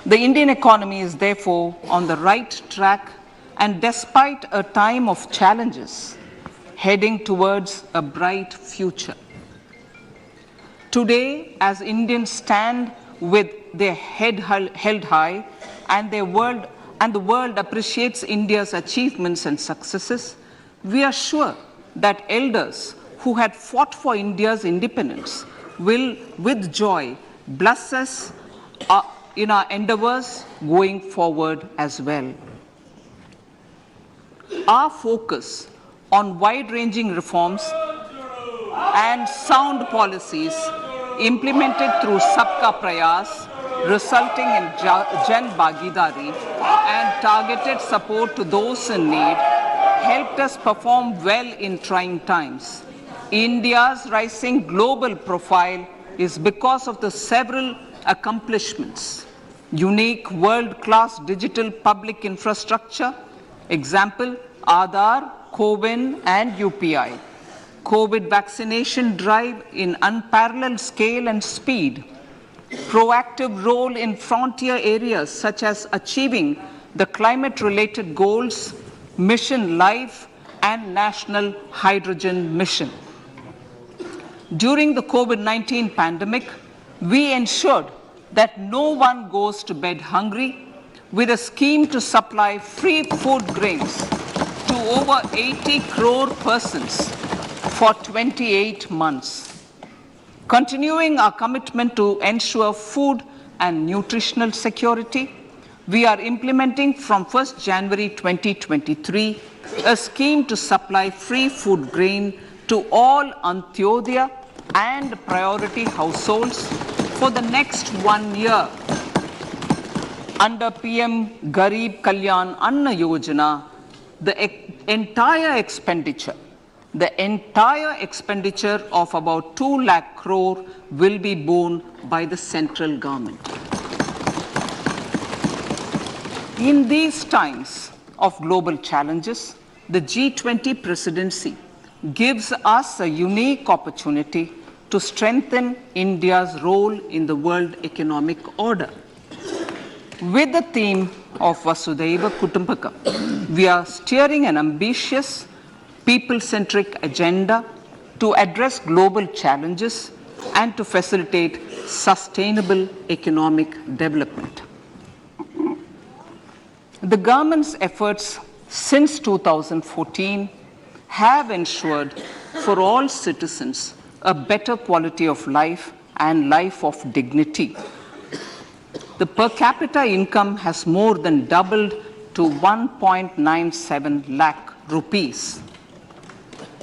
The Indian economy is therefore on the right track, and despite a time of challenges, heading towards a bright future. Today, as Indians stand with their head held high and the world appreciates India's achievements and successes, we are sure that elders who had fought for India's independence will, with joy, bless us in our endeavors going forward as well. Our focus on wide-ranging reforms and sound policies implemented through Sabka Prayas, resulting in Jan Bhagidari and targeted support to those in need, helped us perform well in trying times. India's rising global profile is because of the several accomplishments: unique world-class digital public infrastructure, example, Aadhaar, CoWIN and UPI, COVID vaccination drive in unparalleled scale and speed, proactive role in frontier areas such as achieving the climate-related goals, Mission Life and National Hydrogen Mission. During the COVID-19 pandemic, we ensured that no one goes to bed hungry with a scheme to supply free food grains to over 80 crore persons for 28 months. Continuing our commitment to ensure food and nutritional security, we are implementing from 1st January 2023 a scheme to supply free food grain to all Antyodaya and priority households for the next 1 year. Under PM Garib Kalyan Anna Yojana, the entire expenditure of about 2 lakh crore will be borne by the central government. In these times of global challenges, the G20 presidency gives us a unique opportunity to strengthen India's role in the world economic order. With the theme of Vasudhaiva Kutumbakam, we are steering an ambitious, people-centric agenda to address global challenges and to facilitate sustainable economic development. The government's efforts since 2014 have ensured for all citizens a better quality of life and life of dignity. The per capita income has more than doubled to 1.97 lakh rupees.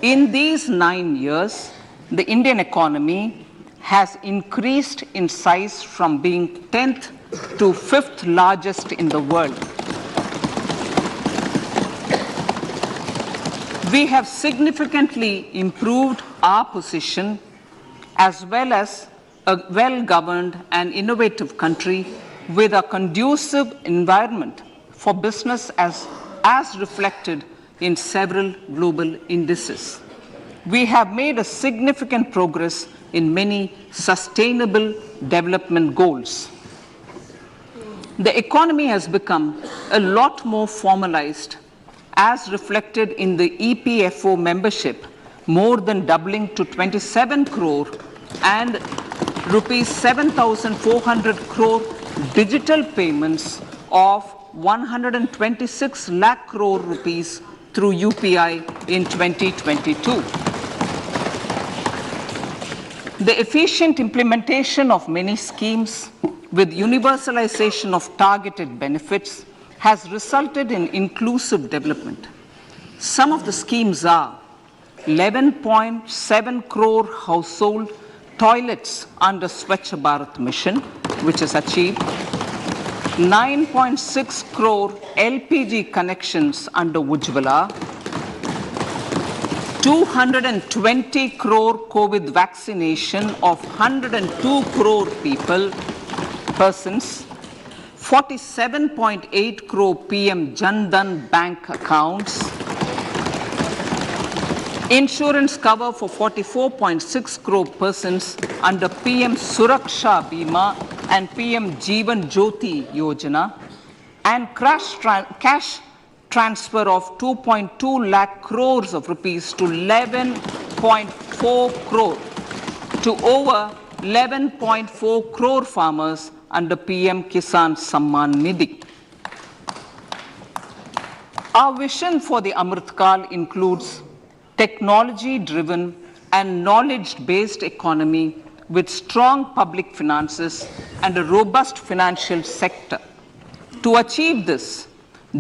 In these 9 years, the Indian economy has increased in size from being 10th to 5th largest in the world. We have significantly improved our position as well as a well-governed and innovative country with a conducive environment for business as reflected in several global indices. We have made a significant progress in many sustainable development goals. The economy has become a lot more formalized as reflected in the EPFO membership, more than doubling to 27 crore and rupees 7,400 crore digital payments of 126 lakh crore rupees through UPI in 2022. The efficient implementation of many schemes with universalization of targeted benefits has resulted in inclusive development. Some of the schemes are 11.7 crore household toilets under Swachh Bharat mission, which is achieved, 9.6 crore LPG connections under Ujjwala, 220 crore COVID vaccination of 102 crore persons, 47.8 crore PM Jan Dhan bank accounts, insurance cover for 44.6 crore persons under PM Suraksha Bima and PM Jeevan Jyoti Yojana, and cash transfer of 2.2 lakh crores of rupees to 11.4 crore to over 11.4 crore farmers under PM Kisan Samman Nidhi. Our vision for the Amrit Kal includes technology-driven and knowledge-based economy with strong public finances and a robust financial sector. To achieve this,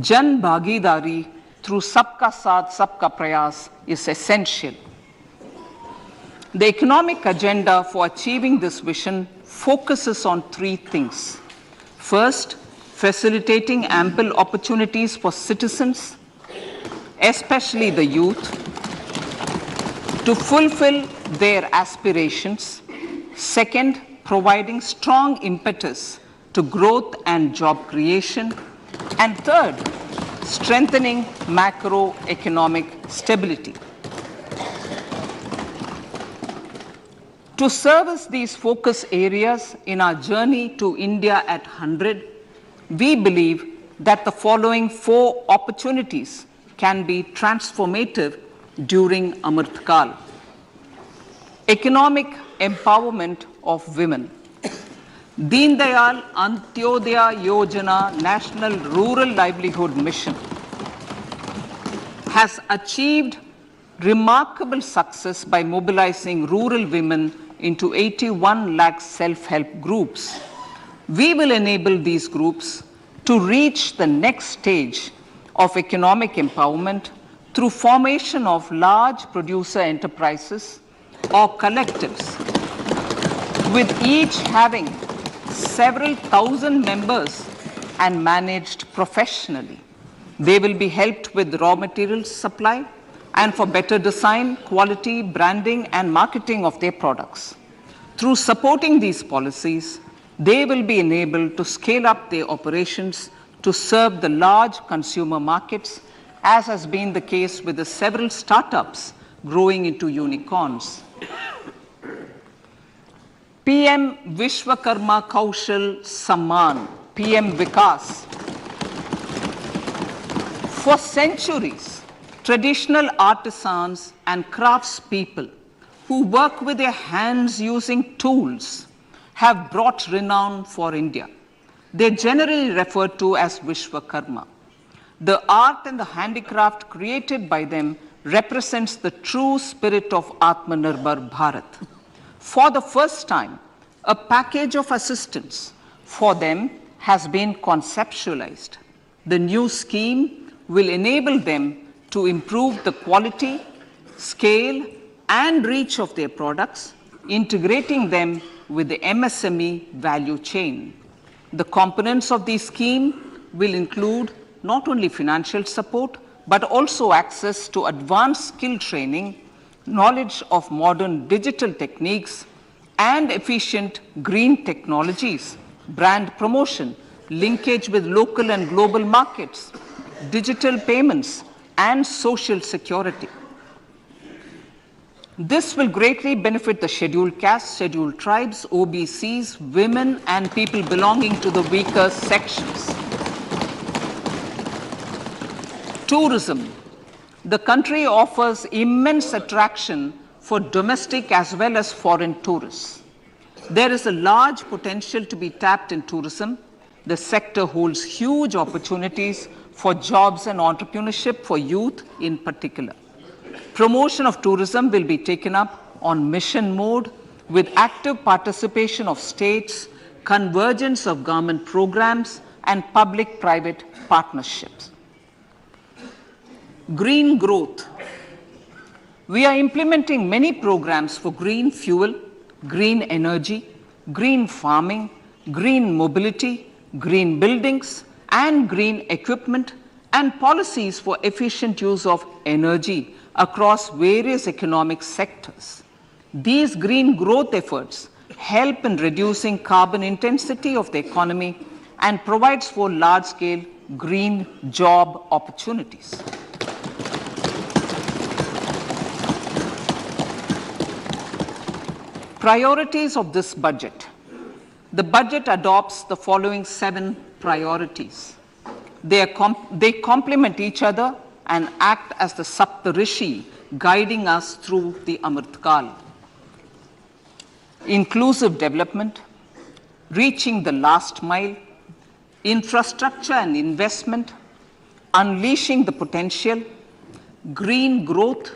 Jan Bhagidari through Sabka Saath, Sabka Prayas is essential. The economic agenda for achieving this vision focuses on three things. First, facilitating ample opportunities for citizens, especially the youth, to fulfill their aspirations. Second, providing strong impetus to growth and job creation. And third, strengthening macroeconomic stability. To service these focus areas in our journey to India at 100, we believe that the following four opportunities can be transformative during Amrit Kal. Economic empowerment of women. Deen Dayal Antyodaya Yojana National Rural Livelihood Mission has achieved remarkable success by mobilizing rural women into 81 lakh self-help groups. We will enable these groups to reach the next stage of economic empowerment through formation of large producer enterprises or collectives, with each having several thousand members and managed professionally. They will be helped with raw materials supply and for better design, quality, branding, and marketing of their products. Through supporting these policies, they will be enabled to scale up their operations to serve the large consumer markets, as has been the case with the several startups growing into unicorns. PM Vishwakarma Kaushal Samman, PM Vikas. For centuries, traditional artisans and craftspeople who work with their hands using tools have brought renown for India. They're generally referred to as Vishwakarma. The art and the handicraft created by them represents the true spirit of Atmanirbhar Bharat. For the first time, a package of assistance for them has been conceptualized. The new scheme will enable them to improve the quality, scale, and reach of their products, integrating them with the MSME value chain. The components of this scheme will include not only financial support, but also access to advanced skill training, knowledge of modern digital techniques, and efficient green technologies, brand promotion, linkage with local and global markets, digital payments, and social security. This will greatly benefit the scheduled castes, scheduled tribes, OBCs, women, and people belonging to the weaker sections. Tourism. The country offers immense attraction for domestic as well as foreign tourists. There is a large potential to be tapped in tourism. The sector holds huge opportunities for jobs and entrepreneurship for youth in particular. Promotion of tourism will be taken up on mission mode with active participation of states, convergence of government programs, and public-private partnerships. Green growth. We are implementing many programs for green fuel, green energy, green farming, green mobility, green buildings, and green equipment, and policies for efficient use of energy across various economic sectors. These green growth efforts help in reducing carbon intensity of the economy and provides for large-scale green job opportunities. Priorities of this budget. The budget adopts the following 7 priorities. They complement each other and act as the Saptarishi guiding us through the Amritkal. Inclusive development, reaching the last mile, infrastructure and investment, unleashing the potential, green growth,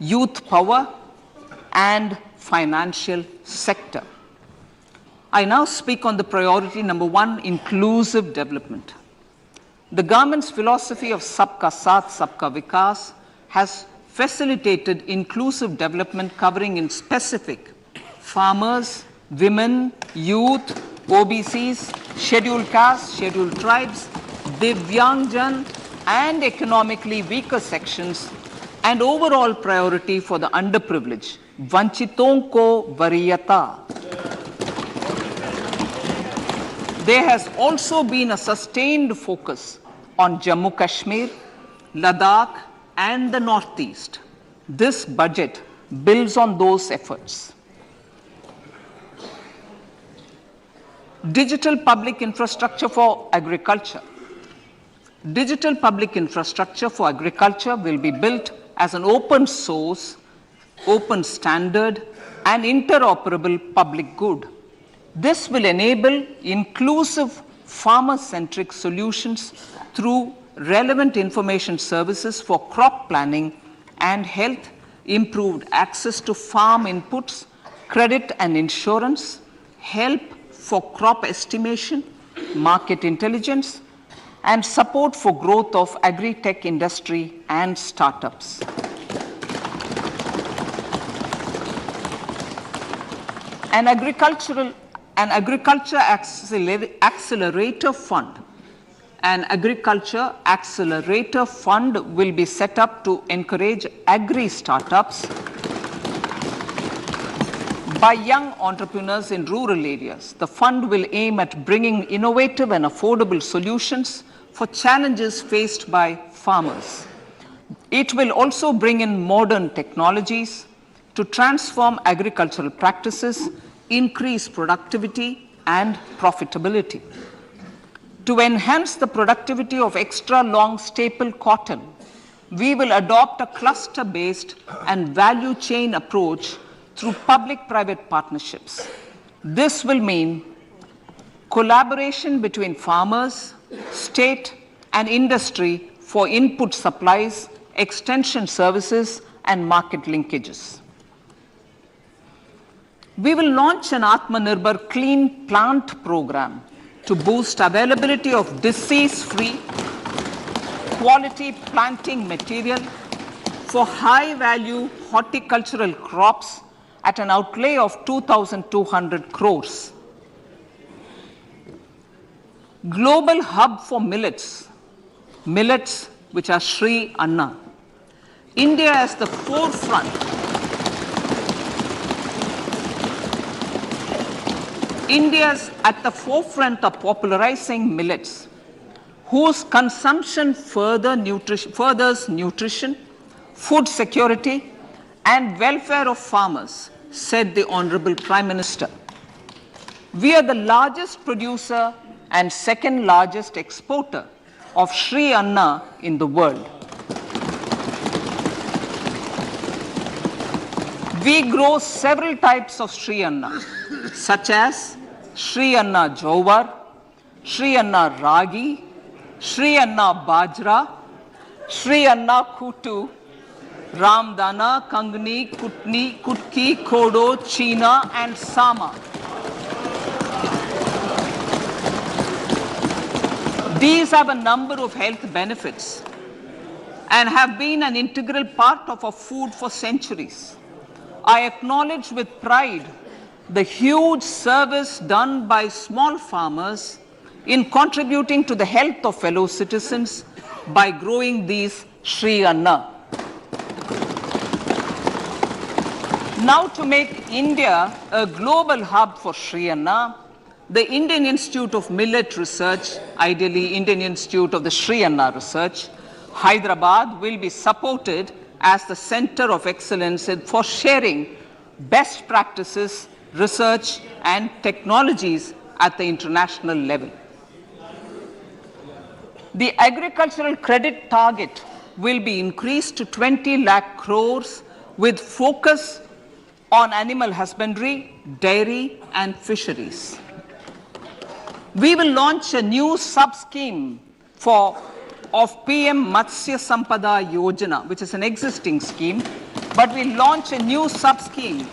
youth power, and financial sector. I now speak on the priority number 1, inclusive development. The government's philosophy of Sabka Saath, Sabka Vikas has facilitated inclusive development covering in specific farmers, women, youth, OBCs, scheduled castes, scheduled tribes, Divyangjan and economically weaker sections, and overall priority for the underprivileged. Vanchiton ko variyata. There has also been a sustained focus on Jammu Kashmir, Ladakh, and the Northeast. This budget builds on those efforts. Digital public infrastructure for agriculture. Digital public infrastructure for agriculture will be built as an open source, open standard, and interoperable public good. This will enable inclusive farmer-centric solutions through relevant information services for crop planning and health, improved access to farm inputs, credit and insurance, help for crop estimation, market intelligence, and support for growth of agri-tech industry and startups. An agriculture accelerator fund. An agriculture accelerator fund will be set up to encourage agri-startups by young entrepreneurs in rural areas. The fund will aim at bringing innovative and affordable solutions for challenges faced by farmers. It will also bring in modern technologies to transform agricultural practices, increase productivity and profitability. To enhance the productivity of extra long staple cotton, we will adopt a cluster-based and value chain approach through public-private partnerships. This will mean collaboration between farmers, state, and industry for input supplies, extension services, and market linkages. We will launch an Atmanirbhar Clean Plant program to boost availability of disease-free, quality planting material for high-value horticultural crops at an outlay of 2,200 crores. Global hub for millets, which are Sri Anna. India is the forefront. India's at the forefront of popularizing millets, whose consumption furthers nutrition, food security, and welfare of farmers, said the Honorable Prime Minister. We are the largest producer and second largest exporter of Sri Anna in the world. We grow several types of Sri Anna, such as Sri Anna Jowar, Sri Anna Ragi, Sri Anna Bajra, Sri Anna Kutu, Ramdana, Kangni, Kutni, Kutki, Kodo, China, and Sama. These have a number of health benefits and have been an integral part of our food for centuries. I acknowledge with pride the huge service done by small farmers in contributing to the health of fellow citizens by growing these Sri Anna. Now, to make India a global hub for Sri Anna, the Indian Institute of Millet Research, ideally Indian Institute of the Sri Anna Research, Hyderabad, will be supported as the center of excellence for sharing best practices research and technologies at the international level. The agricultural credit target will be increased to 20 lakh crores with focus on animal husbandry, dairy and fisheries. We will launch a new sub-scheme of PM Matsya Sampada Yojana, which is an existing scheme, but we launch a new sub-scheme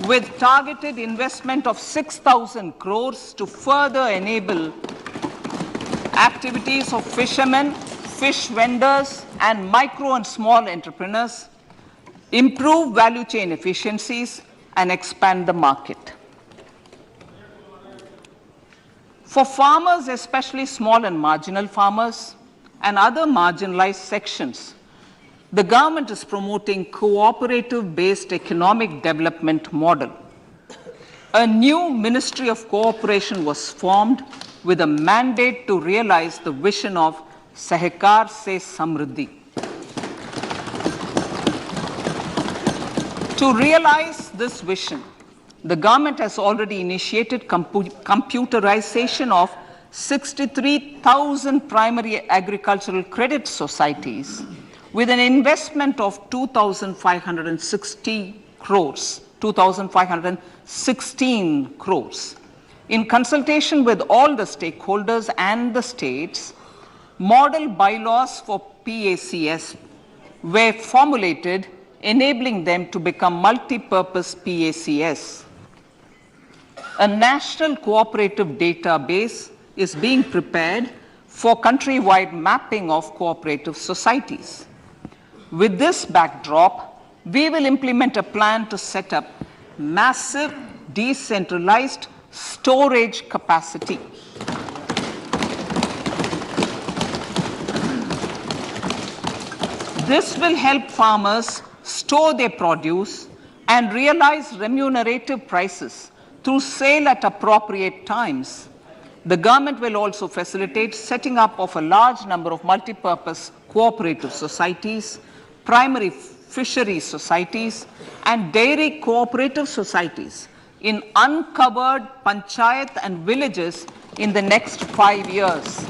with targeted investment of 6,000 crores to further enable activities of fishermen, fish vendors, and micro and small entrepreneurs, improve value chain efficiencies, and expand the market. For farmers, especially small and marginal farmers and other marginalized sections, the government is promoting cooperative-based economic development model. A new Ministry of Cooperation was formed with a mandate to realize the vision of Sahakar Se Samriddhi. To realize this vision, the government has already initiated computerization of 63,000 primary agricultural credit societies with an investment of 2,516 crores. In consultation with all the stakeholders and the states, model bylaws for PACS were formulated, enabling them to become multi-purpose PACS. A national cooperative database is being prepared for countrywide mapping of cooperative societies. With this backdrop, we will implement a plan to set up massive decentralized storage capacity. This will help farmers store their produce and realize remunerative prices through sale at appropriate times. The government will also facilitate setting up of a large number of multipurpose cooperative societies, primary fishery societies, and dairy cooperative societies in uncovered panchayat and villages in the next 5 years.